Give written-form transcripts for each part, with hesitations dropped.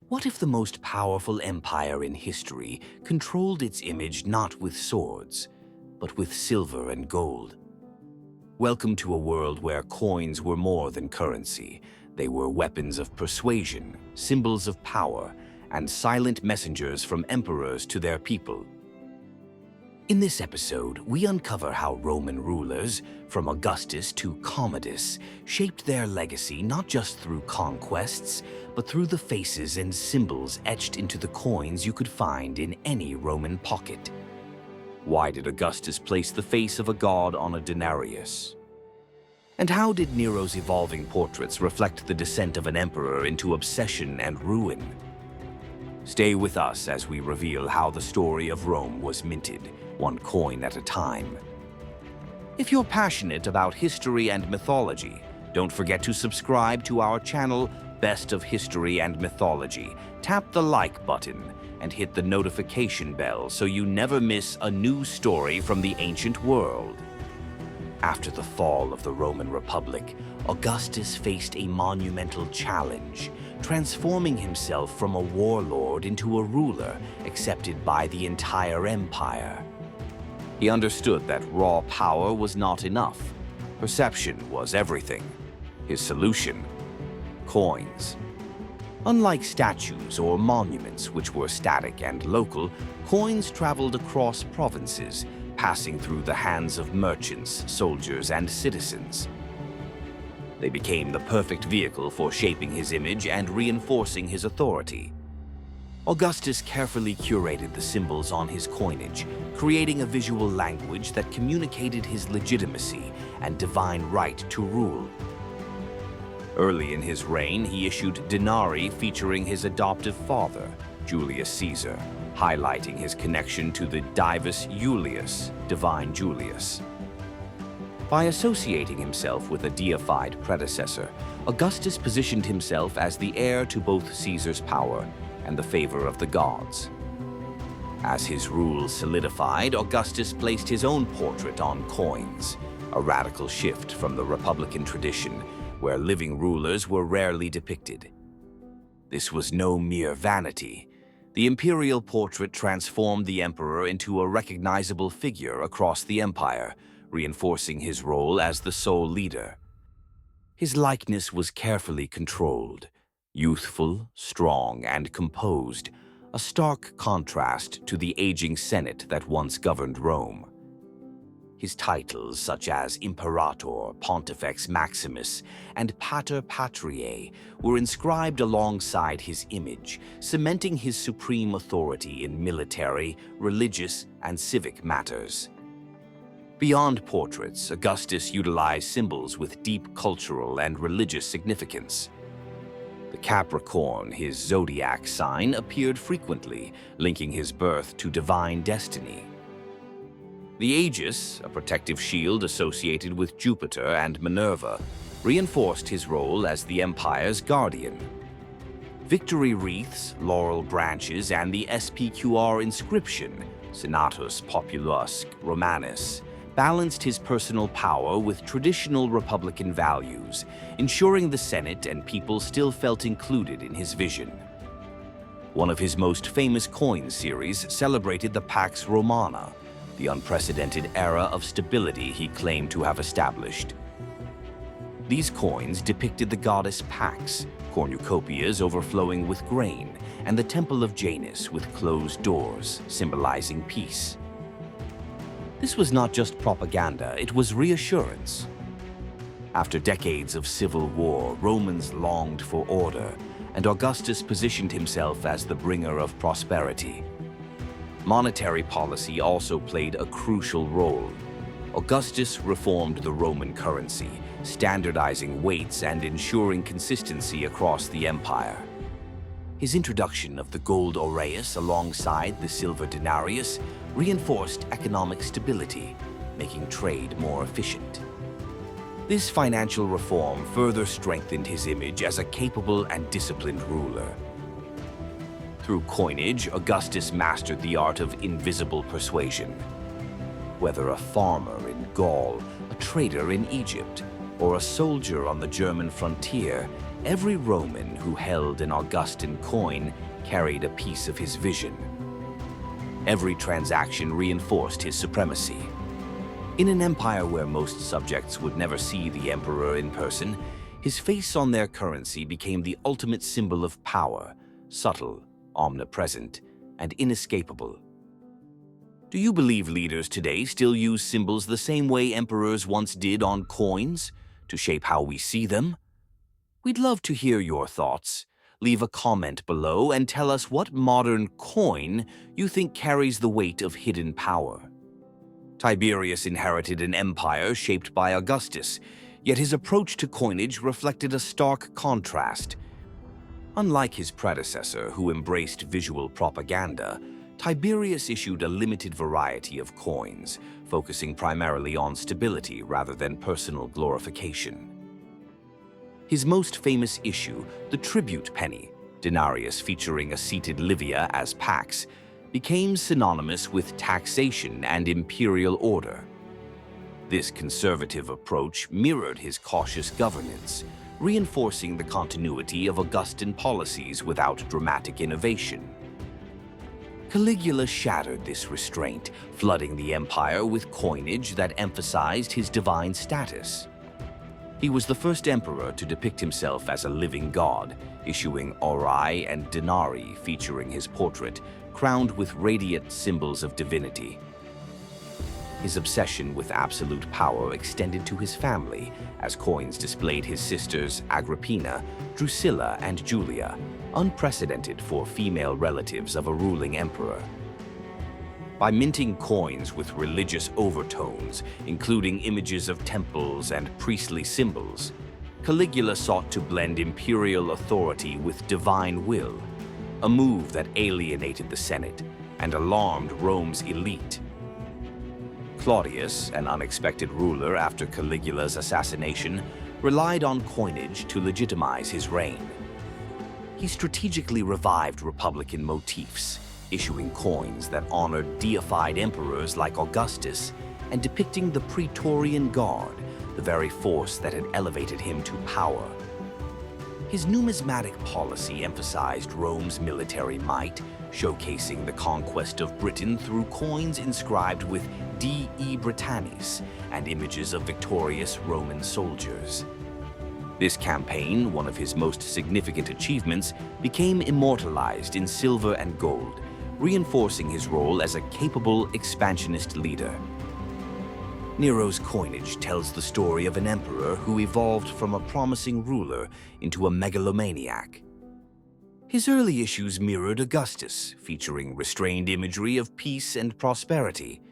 What if the most powerful empire in history controlled its image not with swords, but with silver and gold? Welcome to a world where coins were more than currency. They were weapons of persuasion, symbols of power, and silent messengers from emperors to their people. In this episode, we uncover how Roman rulers, from Augustus to Commodus, shaped their legacy not just through conquests, but through the faces and symbols etched into the coins you could find in any Roman pocket. Why did Augustus place the face of a god on a denarius? And how did Nero's evolving portraits reflect the descent of an emperor into obsession and ruin? Stay with us as we reveal how the story of Rome was minted, one coin at a time. If you're passionate about history and mythology, don't forget to subscribe to our channel, Best of History and Mythology. Tap the like button and hit the notification bell so you never miss a new story from the ancient world. After the fall of the Roman Republic, Augustus faced a monumental challenge, transforming himself from a warlord into a ruler accepted by the entire empire. He understood that raw power was not enough. Perception was everything. His solution? Coins. Unlike statues or monuments, which were static and local, coins traveled across provinces, passing through the hands of merchants, soldiers, and citizens. They became the perfect vehicle for shaping his image and reinforcing his authority. Augustus carefully curated the symbols on his coinage, creating a visual language that communicated his legitimacy and divine right to rule. Early in his reign, he issued denarii featuring his adoptive father, Julius Caesar, highlighting his connection to the divus Julius, divine Julius. By associating himself with a deified predecessor, Augustus positioned himself as the heir to both Caesar's power and the favor of the gods. As his rule solidified, Augustus placed his own portrait on coins, a radical shift from the Republican tradition, where living rulers were rarely depicted. This was no mere vanity. The imperial portrait transformed the emperor into a recognizable figure across the empire, reinforcing his role as the sole leader. His likeness was carefully controlled, youthful, strong, and composed, a stark contrast to the aging Senate that once governed Rome. His titles, such as Imperator, Pontifex Maximus, and Pater Patriae, were inscribed alongside his image, cementing his supreme authority in military, religious, and civic matters. Beyond portraits, Augustus utilized symbols with deep cultural and religious significance. The Capricorn, his zodiac sign, appeared frequently, linking his birth to divine destiny. The Aegis, a protective shield associated with Jupiter and Minerva, reinforced his role as the empire's guardian. Victory wreaths, laurel branches, and the SPQR inscription, Senatus Populusque Romanus, balanced his personal power with traditional Republican values, ensuring the Senate and people still felt included in his vision. One of his most famous coin series celebrated the Pax Romana, the unprecedented era of stability he claimed to have established. These coins depicted the goddess Pax, cornucopias overflowing with grain, and the temple of Janus with closed doors, symbolizing peace. This was not just propaganda, it was reassurance. After decades of civil war, Romans longed for order, and Augustus positioned himself as the bringer of prosperity. Monetary policy also played a crucial role. Augustus reformed the Roman currency, standardizing weights and ensuring consistency across the empire. His introduction of the gold aureus alongside the silver denarius reinforced economic stability, making trade more efficient. This financial reform further strengthened his image as a capable and disciplined ruler. Through coinage, Augustus mastered the art of invisible persuasion. Whether a farmer in Gaul, a trader in Egypt, or a soldier on the German frontier, every Roman who held an Augustan coin carried a piece of his vision. Every transaction reinforced his supremacy. In an empire where most subjects would never see the emperor in person, his face on their currency became the ultimate symbol of power, subtle, omnipresent, and inescapable. Do you believe leaders today still use symbols the same way emperors once did on coins, to shape how we see them? We'd love to hear your thoughts. Leave a comment below and tell us what modern coin you think carries the weight of hidden power. Tiberius inherited an empire shaped by Augustus, yet his approach to coinage reflected a stark contrast. Unlike his predecessor, who embraced visual propaganda, Tiberius issued a limited variety of coins, focusing primarily on stability rather than personal glorification. His most famous issue, the tribute penny, denarius featuring a seated Livia as pax, became synonymous with taxation and imperial order. This conservative approach mirrored his cautious governance, reinforcing the continuity of Augustan policies without dramatic innovation. Caligula shattered this restraint, flooding the empire with coinage that emphasized his divine status. He was the first emperor to depict himself as a living god, issuing aureus and denarii featuring his portrait, crowned with radiant symbols of divinity. His obsession with absolute power extended to his family, as coins displayed his sisters Agrippina, Drusilla, and Julia, unprecedented for female relatives of a ruling emperor. By minting coins with religious overtones, including images of temples and priestly symbols, Caligula sought to blend imperial authority with divine will, a move that alienated the Senate and alarmed Rome's elite. Claudius, an unexpected ruler after Caligula's assassination, relied on coinage to legitimize his reign. He strategically revived Republican motifs, issuing coins that honored deified emperors like Augustus and depicting the Praetorian Guard, the very force that had elevated him to power. His numismatic policy emphasized Rome's military might, showcasing the conquest of Britain through coins inscribed with Dei Britannis and images of victorious Roman soldiers. This campaign, one of his most significant achievements, became immortalized in silver and gold, reinforcing his role as a capable expansionist leader. Nero's coinage tells the story of an emperor who evolved from a promising ruler into a megalomaniac. His early issues mirrored Augustus, featuring restrained imagery of peace and prosperity.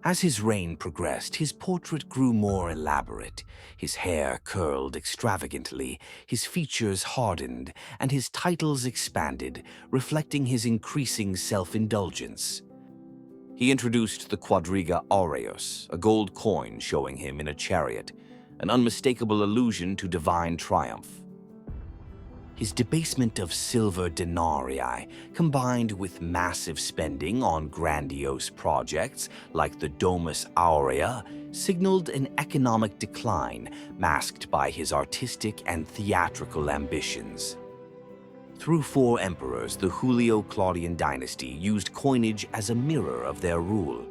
As his reign progressed, his portrait grew more elaborate. His hair curled extravagantly, his features hardened, and his titles expanded, reflecting his increasing self-indulgence. He introduced the quadriga aureus, a gold coin showing him in a chariot, an unmistakable allusion to divine triumph. His debasement of silver denarii, combined with massive spending on grandiose projects like the Domus Aurea, signaled an economic decline masked by his artistic and theatrical ambitions. Through 4 emperors, the Julio-Claudian dynasty used coinage as a mirror of their rule.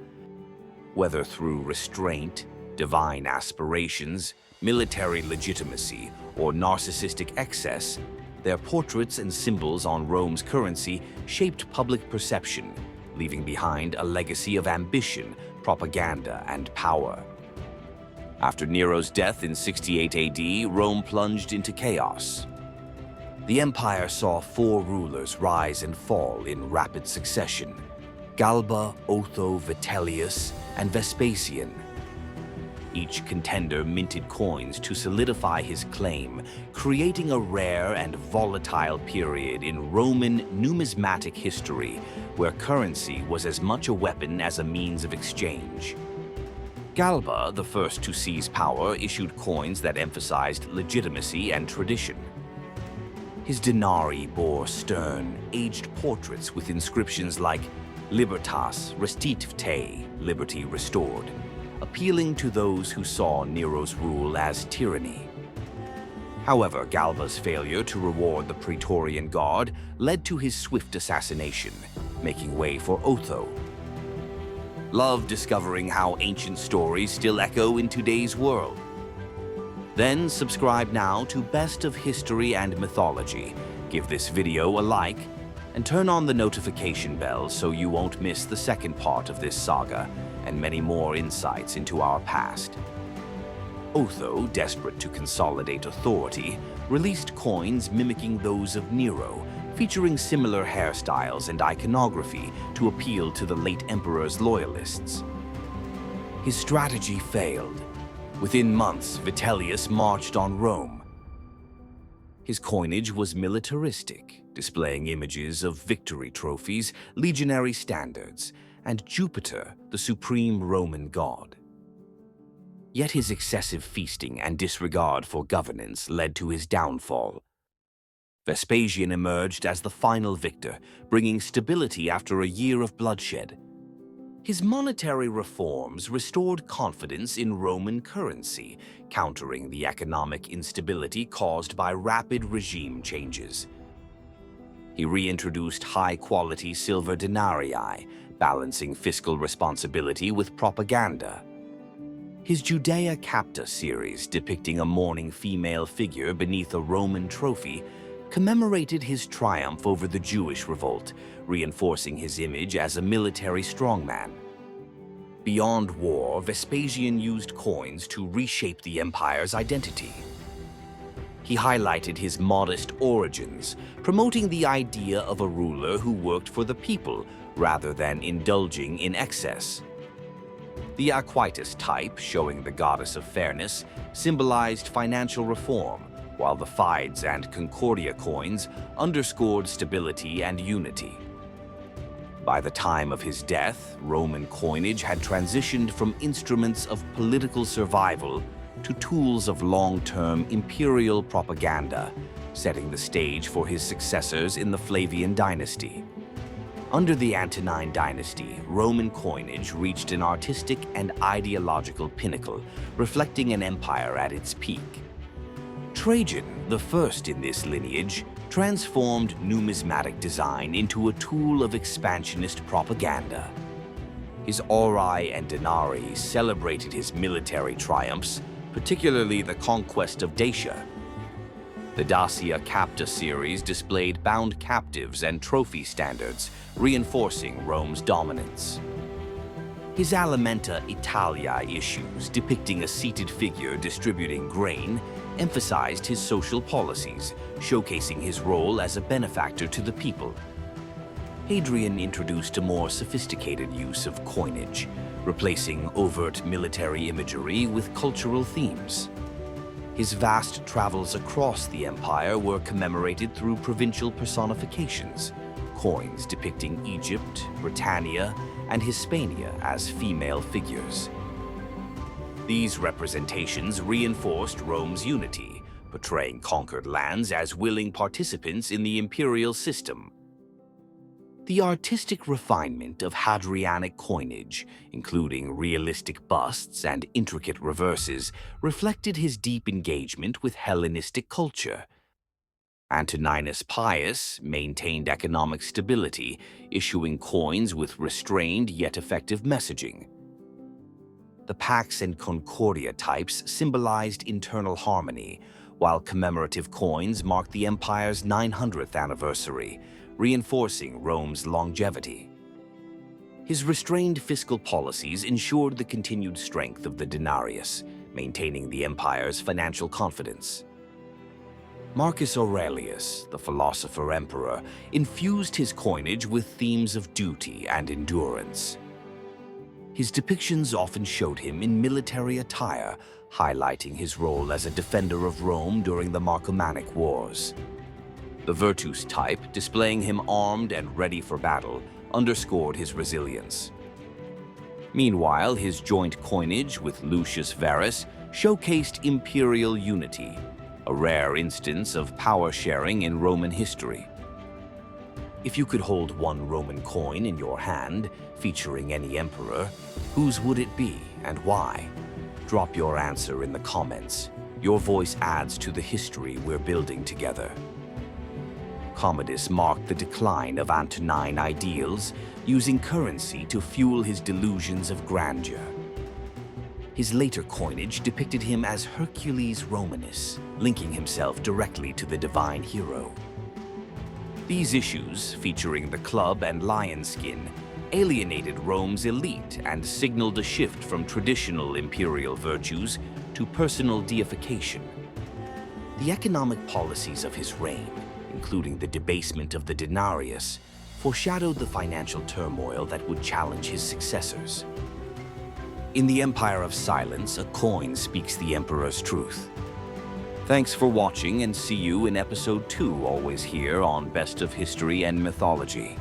Whether through restraint, divine aspirations, military legitimacy, or narcissistic excess, their portraits and symbols on Rome's currency shaped public perception, leaving behind a legacy of ambition, propaganda, and power. After Nero's death in 68 AD, Rome plunged into chaos. The empire saw 4 rulers rise and fall in rapid succession: Galba, Otho, Vitellius, and Vespasian. Each contender minted coins to solidify his claim, creating a rare and volatile period in Roman numismatic history where currency was as much a weapon as a means of exchange. Galba, the first to seize power, issued coins that emphasized legitimacy and tradition. His denarii bore stern, aged portraits with inscriptions like Libertas Restitute, liberty restored, appealing to those who saw Nero's rule as tyranny. However, Galba's failure to reward the Praetorian Guard led to his swift assassination, making way for Otho. Love discovering how ancient stories still echo in today's world? Then subscribe now to Best of History and Mythology. Give this video a like and turn on the notification bell so you won't miss the second part of this saga and many more insights into our past. Otho, desperate to consolidate authority, released coins mimicking those of Nero, featuring similar hairstyles and iconography to appeal to the late emperor's loyalists. His strategy failed. Within months, Vitellius marched on Rome. His coinage was militaristic, displaying images of victory trophies, legionary standards, and Jupiter, the supreme Roman god. Yet his excessive feasting and disregard for governance led to his downfall. Vespasian emerged as the final victor, bringing stability after a year of bloodshed. His monetary reforms restored confidence in Roman currency, countering the economic instability caused by rapid regime changes. He reintroduced high-quality silver denarii, balancing fiscal responsibility with propaganda. His Judea Capta series, depicting a mourning female figure beneath a Roman trophy, commemorated his triumph over the Jewish revolt, reinforcing his image as a military strongman. Beyond war, Vespasian used coins to reshape the empire's identity. He highlighted his modest origins, promoting the idea of a ruler who worked for the people rather than indulging in excess. The Aquitus type, showing the goddess of fairness, symbolized financial reform, while the Fides and Concordia coins underscored stability and unity. By the time of his death, Roman coinage had transitioned from instruments of political survival to tools of long-term imperial propaganda, setting the stage for his successors in the Flavian dynasty. Under the Antonine dynasty, Roman coinage reached an artistic and ideological pinnacle, reflecting an empire at its peak. Trajan, the first in this lineage, transformed numismatic design into a tool of expansionist propaganda. His aureus and denarii celebrated his military triumphs, particularly the conquest of Dacia. The Dacia Capta series displayed bound captives and trophy standards, reinforcing Rome's dominance. His Alimenta Italia issues, depicting a seated figure distributing grain, emphasized his social policies, showcasing his role as a benefactor to the people. Hadrian introduced a more sophisticated use of coinage, replacing overt military imagery with cultural themes. His vast travels across the empire were commemorated through provincial personifications, coins depicting Egypt, Britannia, and Hispania as female figures. These representations reinforced Rome's unity, portraying conquered lands as willing participants in the imperial system. The artistic refinement of Hadrianic coinage, including realistic busts and intricate reverses, reflected his deep engagement with Hellenistic culture. Antoninus Pius maintained economic stability, issuing coins with restrained yet effective messaging. The Pax and Concordia types symbolized internal harmony, while commemorative coins marked the empire's 900th anniversary, reinforcing Rome's longevity. His restrained fiscal policies ensured the continued strength of the denarius, maintaining the empire's financial confidence. Marcus Aurelius, the philosopher-emperor, infused his coinage with themes of duty and endurance. His depictions often showed him in military attire, highlighting his role as a defender of Rome during the Marcomannic Wars. The Virtus type, displaying him armed and ready for battle, underscored his resilience. Meanwhile, his joint coinage with Lucius Verus showcased imperial unity, a rare instance of power sharing in Roman history. If you could hold one Roman coin in your hand, featuring any emperor, whose would it be and why? Drop your answer in the comments. Your voice adds to the history we're building together. Commodus marked the decline of Antonine ideals, using currency to fuel his delusions of grandeur. His later coinage depicted him as Hercules Romanus, linking himself directly to the divine hero. These issues, featuring the club and lion skin, alienated Rome's elite and signaled a shift from traditional imperial virtues to personal deification. The economic policies of his reign, including the debasement of the denarius, foreshadowed the financial turmoil that would challenge his successors. In the Empire of Silence, a coin speaks the emperor's truth. Thanks for watching, and see you in episode 2, always here on Best of History and Mythology.